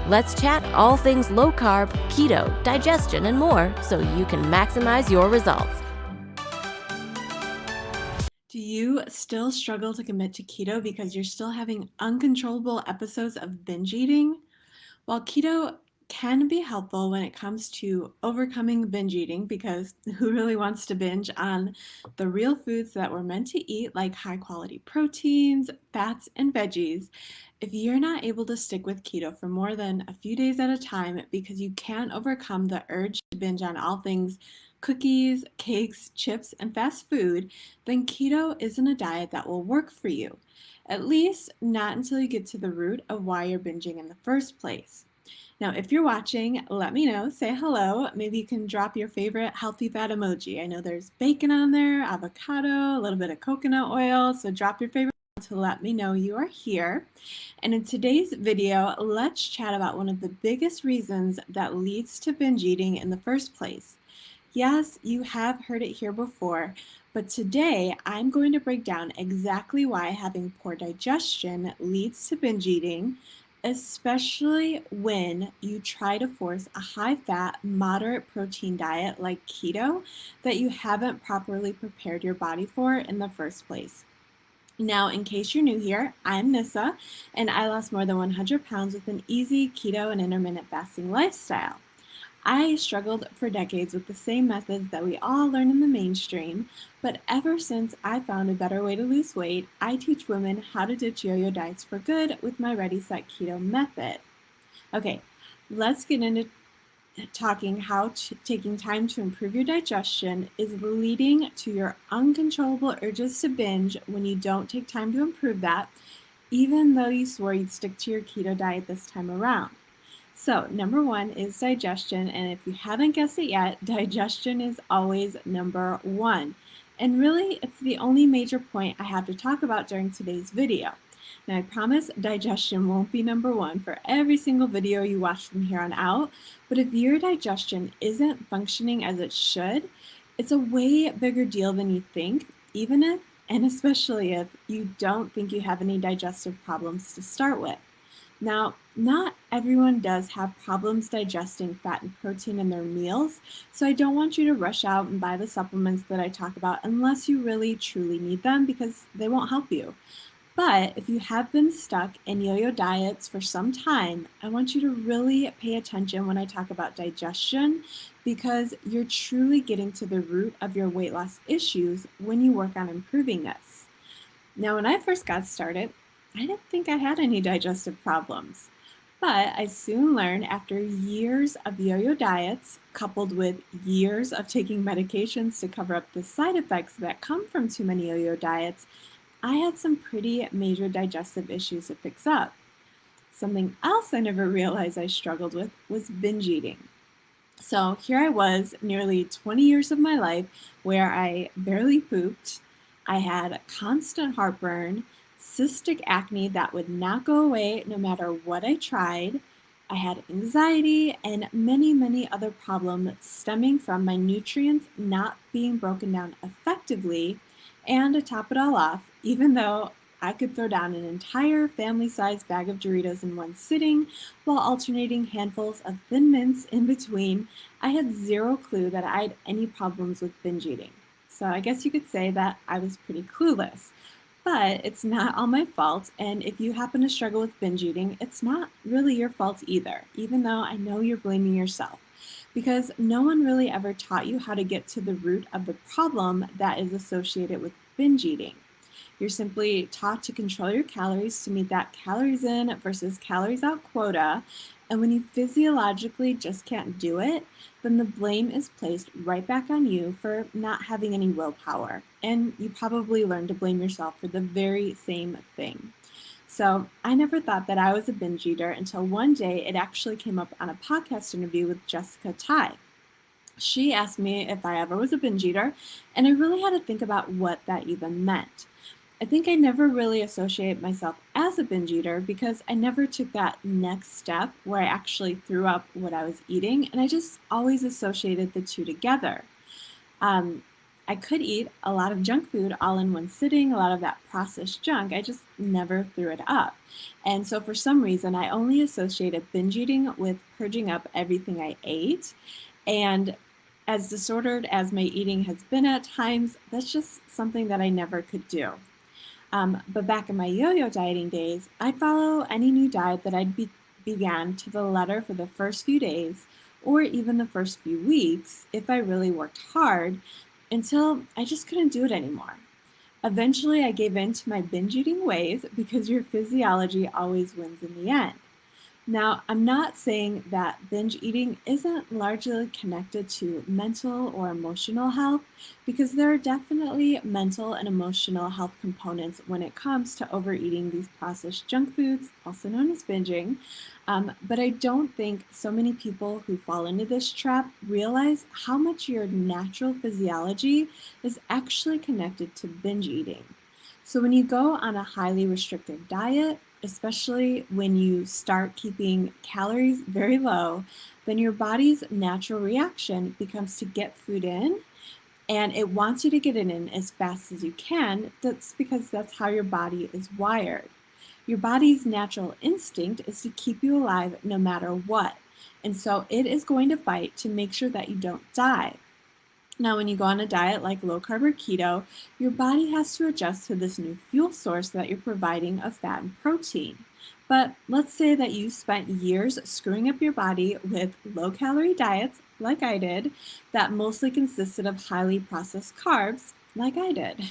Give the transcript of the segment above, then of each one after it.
Let's chat all things low carb, keto, digestion, and more so you can maximize your results. Do you still struggle to commit to keto because you're still having uncontrollable episodes of binge eating? While keto can be helpful when it comes to overcoming binge eating, because who really wants to binge on the real foods that we're meant to eat, like high quality proteins, fats, and veggies, if you're not able to stick with keto for more than a few days at a time because you can't overcome the urge to binge on all things cookies, cakes, chips, and fast food, then keto isn't a diet that will work for you. At least not until you get to the root of why you're binging in the first place. Now, if you're watching, let me know. Say hello. Maybe you can drop your favorite healthy fat emoji. I know there's bacon on there, avocado, a little bit of coconut oil. So drop your favorite to let me know you are here. And in today's video, let's chat about one of the biggest reasons that leads to binge eating in the first place. Yes, you have heard it here before, but today I'm going to break down exactly why having poor digestion leads to binge eating, especially when you try to force a high-fat, moderate protein diet like keto that you haven't properly prepared your body for in the first place. Now, in case you're new here, I'm Nissa, and I lost more than 100 pounds with an easy keto and intermittent fasting lifestyle. I struggled for decades with the same methods that we all learn in the mainstream, but ever since I found a better way to lose weight, I teach women how to ditch yo-yo diets for good with my Ready Set Keto method. Okay, let's get into talking how taking time to improve your digestion is leading to your uncontrollable urges to binge when you don't take time to improve that, even though you swore you'd stick to your keto diet this time around. So, number one is digestion, and if you haven't guessed it yet, digestion is always number one. And really, it's the only major point I have to talk about during today's video. Now, I promise digestion won't be number one for every single video you watch from here on out, but if your digestion isn't functioning as it should, it's a way bigger deal than you think, even if, and especially if, you don't think you have any digestive problems to start with. Now, not everyone does have problems digesting fat and protein in their meals, so I don't want you to rush out and buy the supplements that I talk about unless you really truly need them because they won't help you. But if you have been stuck in yo-yo diets for some time, I want you to really pay attention when I talk about digestion because you're truly getting to the root of your weight loss issues when you work on improving this. Now, when I first got started, I didn't think I had any digestive problems. But I soon learned after years of yo-yo diets, coupled with years of taking medications to cover up the side effects that come from too many yo-yo diets, I had some pretty major digestive issues to fix up. Something else I never realized I struggled with was binge eating. So here I was, nearly 20 years of my life, where I barely pooped. I had constant heartburn, cystic acne that would not go away no matter what I tried. I had anxiety and many, many other problems stemming from my nutrients not being broken down effectively. And to top it all off, even though I could throw down an entire family-sized bag of Doritos in one sitting while alternating handfuls of Thin Mints in between, I had zero clue that I had any problems with binge eating. So I guess you could say that I was pretty clueless. But it's not all my fault, and if you happen to struggle with binge eating, it's not really your fault either, even though I know you're blaming yourself. Because no one really ever taught you how to get to the root of the problem that is associated with binge eating. You're simply taught to control your calories to meet that calories in versus calories out quota, and when you physiologically just can't do it, then the blame is placed right back on you for not having any willpower. And you probably learn to blame yourself for the very same thing. So I never thought that I was a binge eater until one day it actually came up on a podcast interview with Jessica Tai. She asked me if I ever was a binge eater, and I really had to think about what that even meant. I think I never really associate myself as a binge eater because I never took that next step where I actually threw up what I was eating, and I just always associated the two together. I could eat a lot of junk food all in one sitting, a lot of that processed junk. I just never threw it up. And so for some reason, I only associated binge eating with purging up everything I ate. And as disordered as my eating has been at times, that's just something that I never could do. But back in my yo-yo dieting days, I'd follow any new diet that began to the letter for the first few days or even the first few weeks if I really worked hard until I just couldn't do it anymore. Eventually, I gave in to my binge eating ways because your physiology always wins in the end. Now, I'm not saying that binge eating isn't largely connected to mental or emotional health, because there are definitely mental and emotional health components when it comes to overeating these processed junk foods, also known as binging. But I don't think so many people who fall into this trap realize how much your natural physiology is actually connected to binge eating. So when you go on a highly restrictive diet, especially when you start keeping calories very low, then your body's natural reaction becomes to get food in, and it wants you to get it in as fast as you can. That's because that's how your body is wired. Your body's natural instinct is to keep you alive no matter what. And so it is going to fight to make sure that you don't die. Now, when you go on a diet like low carb or keto, your body has to adjust to this new fuel source that you're providing of fat and protein. But let's say that you spent years screwing up your body with low calorie diets, like I did, that mostly consisted of highly processed carbs, like I did.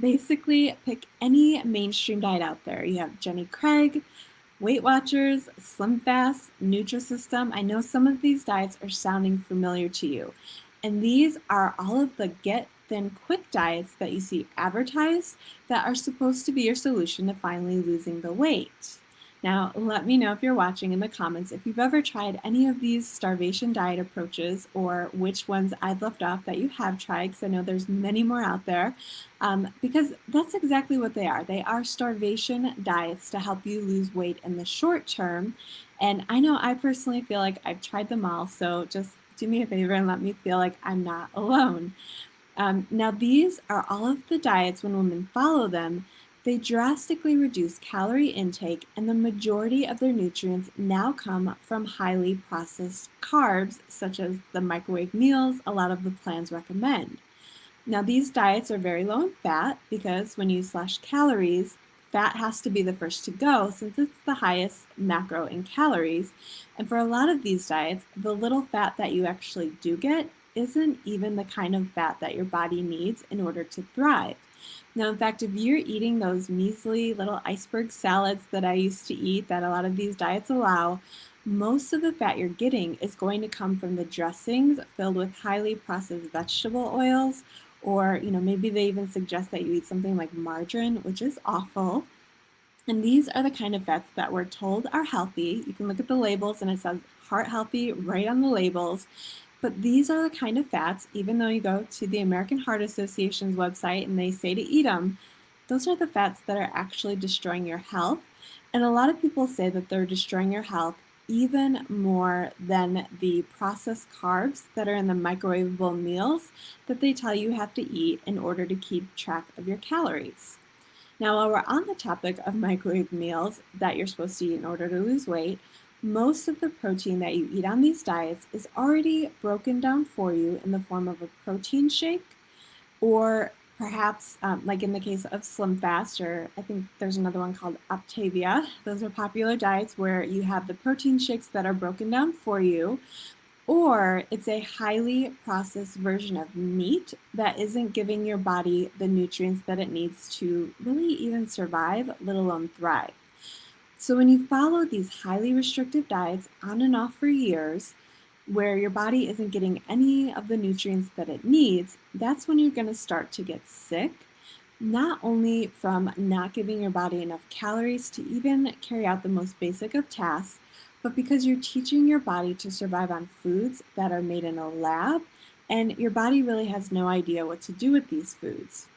Basically, pick any mainstream diet out there. You have Jenny Craig, Weight Watchers, Slim Fast, Nutrisystem. I know some of these diets are sounding familiar to you. And these are all of the get thin quick diets that you see advertised that are supposed to be your solution to finally losing the weight. Now, let me know if you're watching in the comments if you've ever tried any of these starvation diet approaches or which ones I've left off that you have tried, because I know there's many more out there, because that's exactly what they are. They are starvation diets to help you lose weight in the short term. And I know I personally feel like I've tried them all, so just do me a favor and let me feel like I'm not alone. Now, these are all of the diets when women follow them. They drastically reduce calorie intake, and the majority of their nutrients now come from highly processed carbs, such as the microwave meals a lot of the plans recommend. Now, these diets are very low in fat because when you slash calories, fat has to be the first to go since it's the highest macro in calories. And for a lot of these diets, the little fat that you actually do get isn't even the kind of fat that your body needs in order to thrive. Now, in fact, if you're eating those measly little iceberg salads that I used to eat that a lot of these diets allow, most of the fat you're getting is going to come from the dressings filled with highly processed vegetable oils, or maybe they even suggest that you eat something like margarine, which is awful. And these are the kind of fats that we're told are healthy. You can look at the labels and it says heart healthy right on the labels. But these are the kind of fats, even though you go to the American Heart Association's website and they say to eat them, those are the fats that are actually destroying your health. And a lot of people say that they're destroying your health even more than the processed carbs that are in the microwavable meals that they tell you have to eat in order to keep track of your calories. Now, while we're on the topic of microwave meals that you're supposed to eat in order to lose weight, most of the protein that you eat on these diets is already broken down for you in the form of a protein shake, or perhaps like in the case of Slim Fast, or I think there's another one called Optavia. Those are popular diets where you have the protein shakes that are broken down for you, or it's a highly processed version of meat that isn't giving your body the nutrients that it needs to really even survive, let alone thrive. So when you follow these highly restrictive diets on and off for years, where your body isn't getting any of the nutrients that it needs, that's when you're going to start to get sick, not only from not giving your body enough calories to even carry out the most basic of tasks, but because you're teaching your body to survive on foods that are made in a lab, and your body really has no idea what to do with these foods.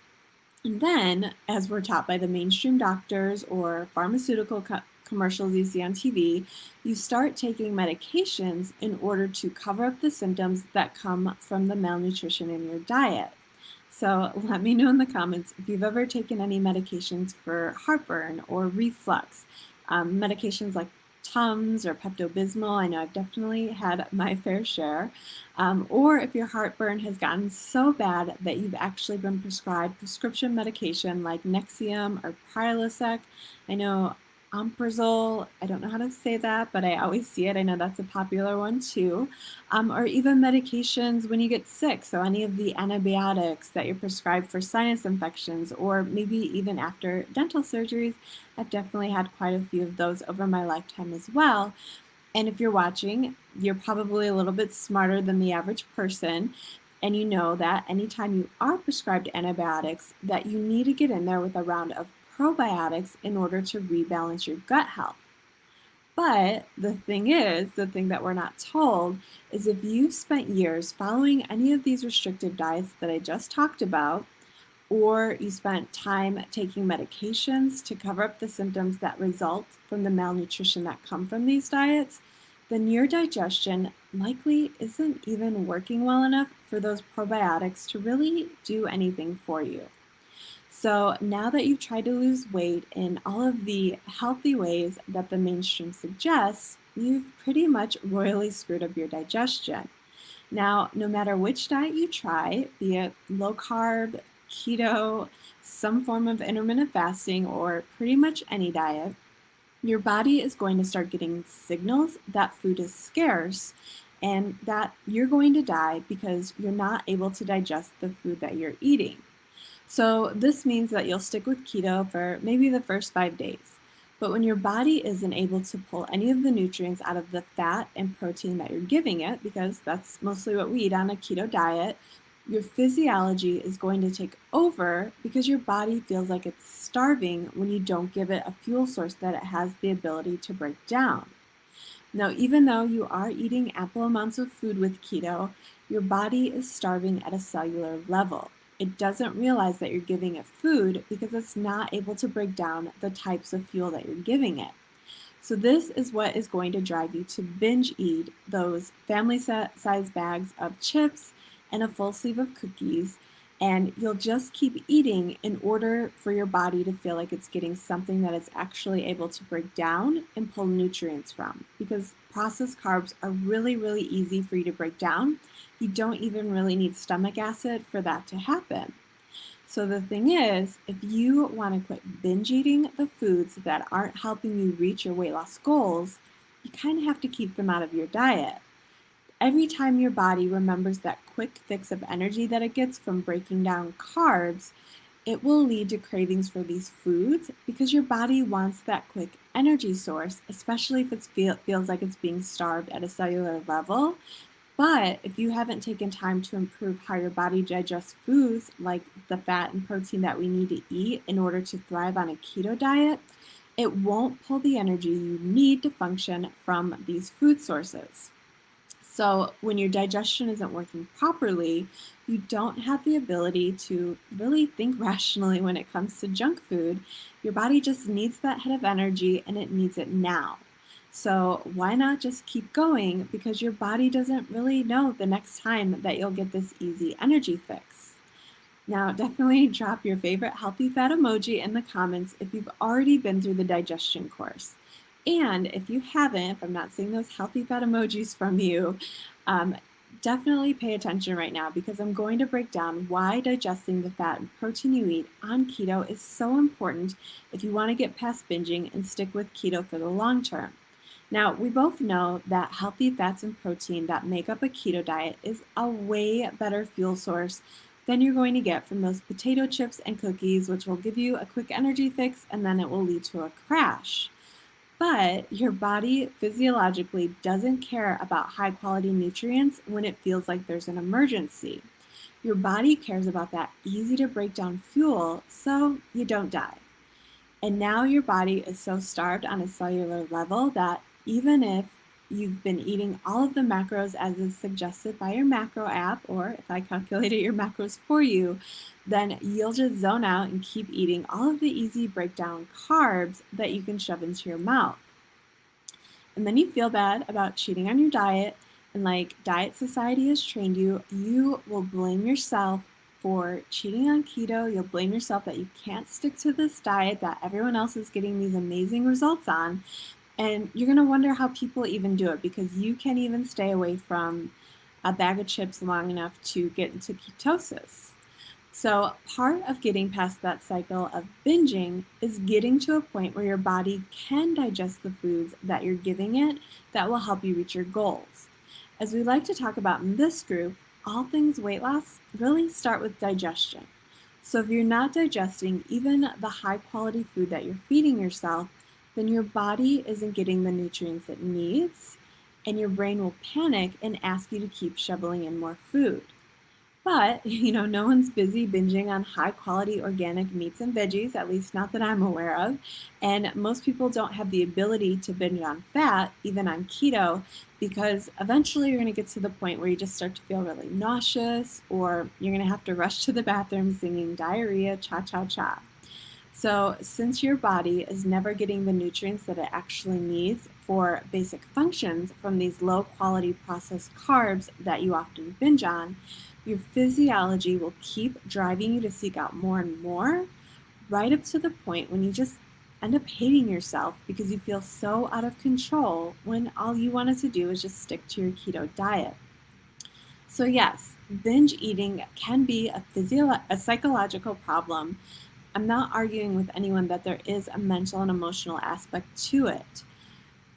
And then, as we're taught by the mainstream doctors or pharmaceutical commercials you see on TV, you start taking medications in order to cover up the symptoms that come from the malnutrition in your diet. So let me know in the comments if you've ever taken any medications for heartburn or reflux. Medications like Tums or Pepto-Bismol, I know I've definitely had my fair share. Or if your heartburn has gotten so bad that you've actually been prescribed prescription medication like Nexium or Prilosec. I know Omeprazole, I don't know how to say that, but I always see it. I know that's a popular one too. Or even medications when you get sick. So any of the antibiotics that you're prescribed for sinus infections, or maybe even after dental surgeries. I've definitely had quite a few of those over my lifetime as well. And if you're watching, you're probably a little bit smarter than the average person. And you know that anytime you are prescribed antibiotics, that you need to get in there with a round of probiotics in order to rebalance your gut health. But the thing is, the thing that we're not told is if you've spent years following any of these restrictive diets that I just talked about, or you spent time taking medications to cover up the symptoms that result from the malnutrition that come from these diets, then your digestion likely isn't even working well enough for those probiotics to really do anything for you. So now that you've tried to lose weight in all of the healthy ways that the mainstream suggests, you've pretty much royally screwed up your digestion. Now, no matter which diet you try, be it low carb, keto, some form of intermittent fasting, or pretty much any diet, your body is going to start getting signals that food is scarce and that you're going to die because you're not able to digest the food that you're eating. So this means that you'll stick with keto for maybe the first 5 days. But when your body isn't able to pull any of the nutrients out of the fat and protein that you're giving it, because that's mostly what we eat on a keto diet, your physiology is going to take over because your body feels like it's starving when you don't give it a fuel source that it has the ability to break down. Now, even though you are eating ample amounts of food with keto, your body is starving at a cellular level. It doesn't realize that you're giving it food because it's not able to break down the types of fuel that you're giving it. So this is what is going to drive you to binge eat those family size bags of chips and a full sleeve of cookies, and you'll just keep eating in order for your body to feel like it's getting something that it's actually able to break down and pull nutrients from. Because processed carbs are really, really easy for you to break down. You don't even really need stomach acid for that to happen. So the thing is, if you want to quit binge eating the foods that aren't helping you reach your weight loss goals, you kind of have to keep them out of your diet. Every time your body remembers that quick fix of energy that it gets from breaking down carbs, it will lead to cravings for these foods because your body wants that quick energy source, especially if it feels like it's being starved at a cellular level. But if you haven't taken time to improve how your body digests foods like the fat and protein that we need to eat in order to thrive on a keto diet, it won't pull the energy you need to function from these food sources. So when your digestion isn't working properly, you don't have the ability to really think rationally when it comes to junk food. Your body just needs that hit of energy and it needs it now. So why not just keep going, because your body doesn't really know the next time that you'll get this easy energy fix. Now, definitely drop your favorite healthy fat emoji in the comments if you've already been through the digestion course. And if you haven't, if I'm not seeing those healthy fat emojis from you, definitely pay attention right now, because I'm going to break down why digesting the fat and protein you eat on keto is so important if you want to get past binging and stick with keto for the long term. Now, we both know that healthy fats and protein that make up a keto diet is a way better fuel source than you're going to get from those potato chips and cookies, which will give you a quick energy fix and then it will lead to a crash. But your body physiologically doesn't care about high quality nutrients when it feels like there's an emergency. Your body cares about that easy to break down fuel so you don't die. And now your body is so starved on a cellular level that even if you've been eating all of the macros as is suggested by your macro app, or if I calculated your macros for you, then you'll just zone out and keep eating all of the easy breakdown carbs that you can shove into your mouth. And then you feel bad about cheating on your diet, and like Diet Society has trained you, you will blame yourself for cheating on keto. You'll blame yourself that you can't stick to this diet that everyone else is getting these amazing results on. And you're going to wonder how people even do it, because you can't even stay away from a bag of chips long enough to get into ketosis. So part of getting past that cycle of binging is getting to a point where your body can digest the foods that you're giving it that will help you reach your goals. As we like to talk about in this group, all things weight loss really start with digestion. So if you're not digesting even the high quality food that you're feeding yourself, then your body isn't getting the nutrients it needs, and your brain will panic and ask you to keep shoveling in more food. But, no one's busy binging on high quality organic meats and veggies, at least not that I'm aware of. And most people don't have the ability to binge on fat, even on keto, because eventually you're going to get to the point where you just start to feel really nauseous, or you're going to have to rush to the bathroom singing diarrhea, cha cha cha. So since your body is never getting the nutrients that it actually needs for basic functions from these low quality processed carbs that you often binge on, your physiology will keep driving you to seek out more and more, right up to the point when you just end up hating yourself because you feel so out of control when all you wanted to do is just stick to your keto diet. So yes, binge eating can be a psychological problem. I'm not arguing with anyone that there is a mental and emotional aspect to it.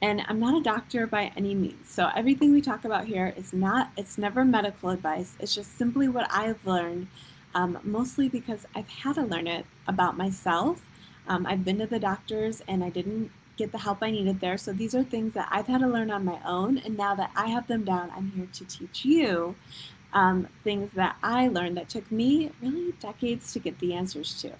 And I'm not a doctor by any means. So everything we talk about here it's never medical advice. It's just simply what I've learned, mostly because I've had to learn it about myself. I've been to the doctors and I didn't get the help I needed there. So these are things that I've had to learn on my own. And now that I have them down, I'm here to teach you things that I learned that took me really decades to get the answers to.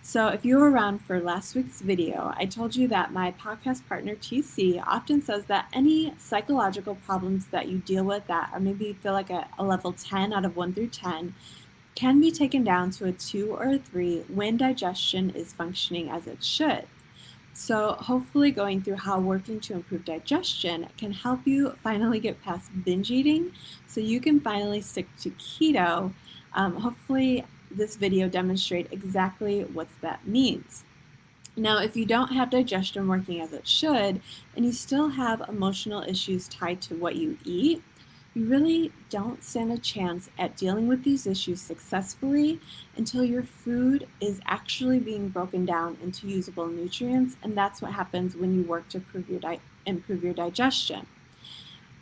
So if you were around for last week's video, I told you that my podcast partner TC often says that any psychological problems that you deal with that or maybe you feel like a level 10 out of 1 through 10 can be taken down to a 2 or a 3 when digestion is functioning as it should. So hopefully going through how working to improve digestion can help you finally get past binge eating so you can finally stick to keto. Hopefully this video demonstrates exactly what that means. Now, if you don't have digestion working as it should, and you still have emotional issues tied to what you eat, you really don't stand a chance at dealing with these issues successfully until your food is actually being broken down into usable nutrients, and that's what happens when you work to improve your digestion.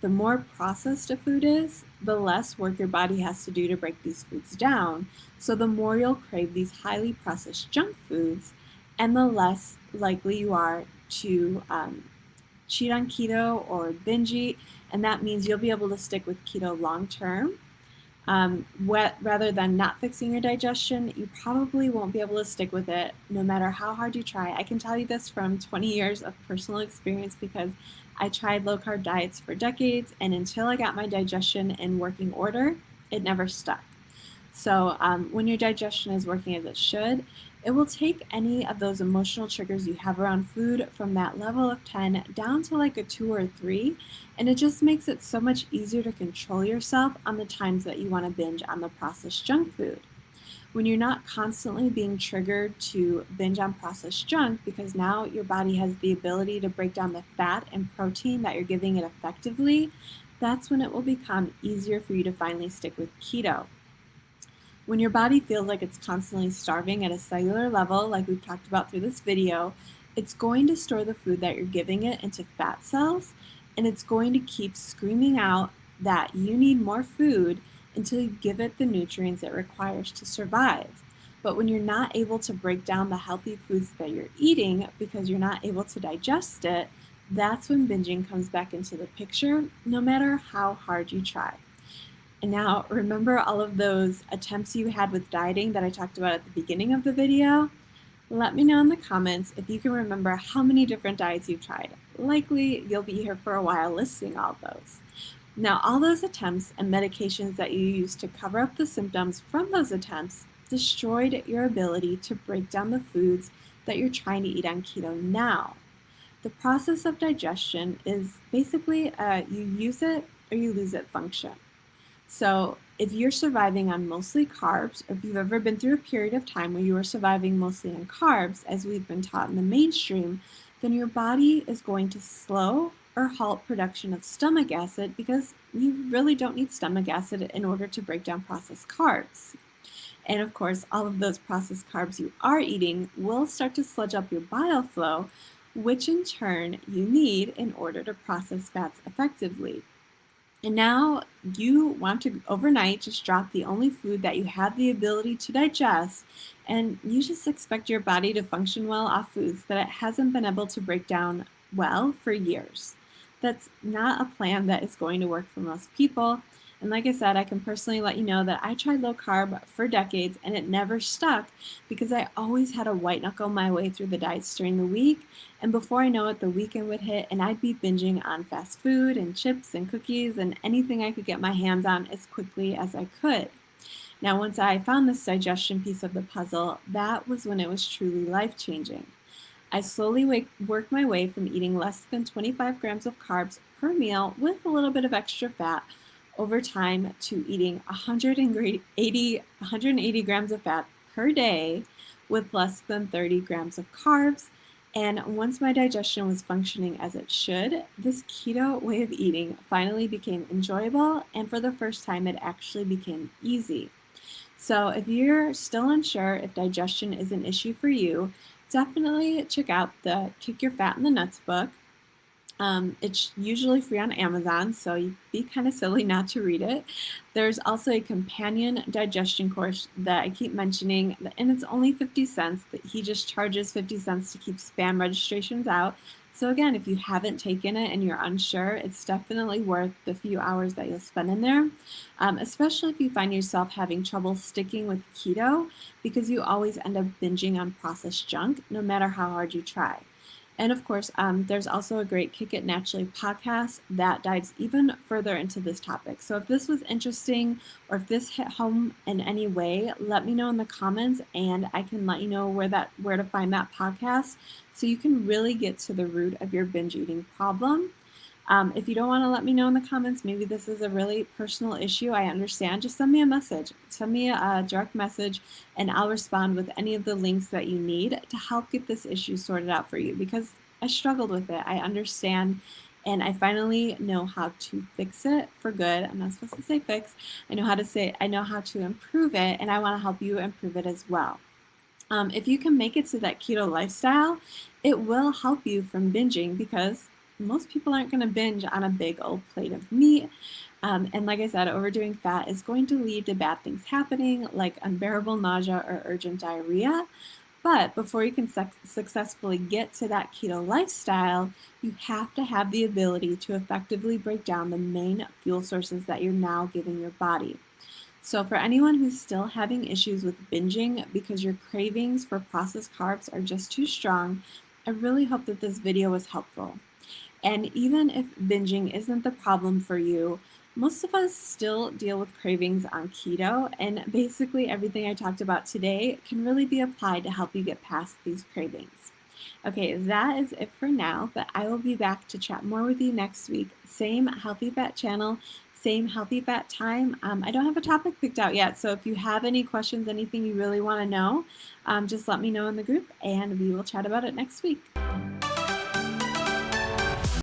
The more processed a food is, the less work your body has to do to break these foods down. So the more you'll crave these highly processed junk foods, and the less likely you are to cheat on keto or binge eat. And that means you'll be able to stick with keto long term. Rather than not fixing your digestion, you probably won't be able to stick with it no matter how hard you try. I can tell you this from 20 years of personal experience because I tried low carb diets for decades, and until I got my digestion in working order, it never stuck. So when your digestion is working as it should, it will take any of those emotional triggers you have around food from that level of 10 down to like a 2 or a 3, and it just makes it so much easier to control yourself on the times that you want to binge on the processed junk food. When you're not constantly being triggered to binge on processed junk because now your body has the ability to break down the fat and protein that you're giving it effectively, that's when it will become easier for you to finally stick with keto. When your body feels like it's constantly starving at a cellular level, like we've talked about through this video, it's going to store the food that you're giving it into fat cells, and it's going to keep screaming out that you need more food until you give it the nutrients it requires to survive. But when you're not able to break down the healthy foods that you're eating because you're not able to digest it, that's when binging comes back into the picture, no matter how hard you try. And now, remember all of those attempts you had with dieting that I talked about at the beginning of the video? Let me know in the comments if you can remember how many different diets you've tried. Likely, you'll be here for a while listing all those. Now, all those attempts and medications that you used to cover up the symptoms from those attempts destroyed your ability to break down the foods that you're trying to eat on keto now. The process of digestion is basically you use it or you lose it function. So if you're surviving on mostly carbs, or if you've ever been through a period of time where you are surviving mostly on carbs, as we've been taught in the mainstream, then your body is going to slow or halt production of stomach acid because you really don't need stomach acid in order to break down processed carbs. And of course, all of those processed carbs you are eating will start to sludge up your bile flow, which in turn you need in order to process fats effectively. And now you want to overnight just drop the only food that you have the ability to digest, and you just expect your body to function well off foods that it hasn't been able to break down well for years. That's not a plan that is going to work for most people. And like I said, I can personally let you know that I tried low carb for decades and it never stuck because I always had to white knuckle my way through the diets during the week. And before I know it, the weekend would hit and I'd be binging on fast food and chips and cookies and anything I could get my hands on as quickly as I could. Now, once I found this digestion piece of the puzzle, that was when it was truly life-changing. I slowly worked my way from eating less than 25 grams of carbs per meal with a little bit of extra fat over time to eating 180 grams of fat per day with less than 30 grams of carbs. And once my digestion was functioning as it should, this keto way of eating finally became enjoyable, and for the first time, it actually became easy. So if you're still unsure if digestion is an issue for you, definitely check out the Kick Your Fat in the Nuts book. It's usually free on Amazon, so you'd be kind of silly not to read it. There's also a companion digestion course that I keep mentioning, and it's only 50 cents. But he just charges 50 cents to keep spam registrations out. So again, if you haven't taken it and you're unsure, it's definitely worth the few hours that you'll spend in there, especially if you find yourself having trouble sticking with keto because you always end up binging on processed junk no matter how hard you try. And of course, there's also a great Kick It Naturally podcast that dives even further into this topic. So if this was interesting or if this hit home in any way, let me know in the comments and I can let you know where to find that podcast so you can really get to the root of your binge eating problem. If you don't want to let me know in the comments, maybe this is a really personal issue, I understand. Just send me a message. Send me a direct message and I'll respond with any of the links that you need to help get this issue sorted out for you because I struggled with it. I understand and I finally know how to fix it for good. I'm not supposed to say fix. I know how to improve it, and I want to help you improve it as well. If you can make it to that keto lifestyle, it will help you from binging because most people aren't going to binge on a big old plate of meat. And like I said, overdoing fat is going to lead to bad things happening like unbearable nausea or urgent diarrhea. But before you can successfully get to that keto lifestyle, you have to have the ability to effectively break down the main fuel sources that you're now giving your body. So for anyone who's still having issues with binging because your cravings for processed carbs are just too strong, I really hope that this video was helpful. And even if binging isn't the problem for you, most of us still deal with cravings on keto, and basically everything I talked about today can really be applied to help you get past these cravings. Okay, that is it for now, but I will be back to chat more with you next week. Same Healthy Fat channel, same Healthy Fat time. I don't have a topic picked out yet, so if you have any questions, anything you really want to know, just let me know in the group, and we will chat about it next week.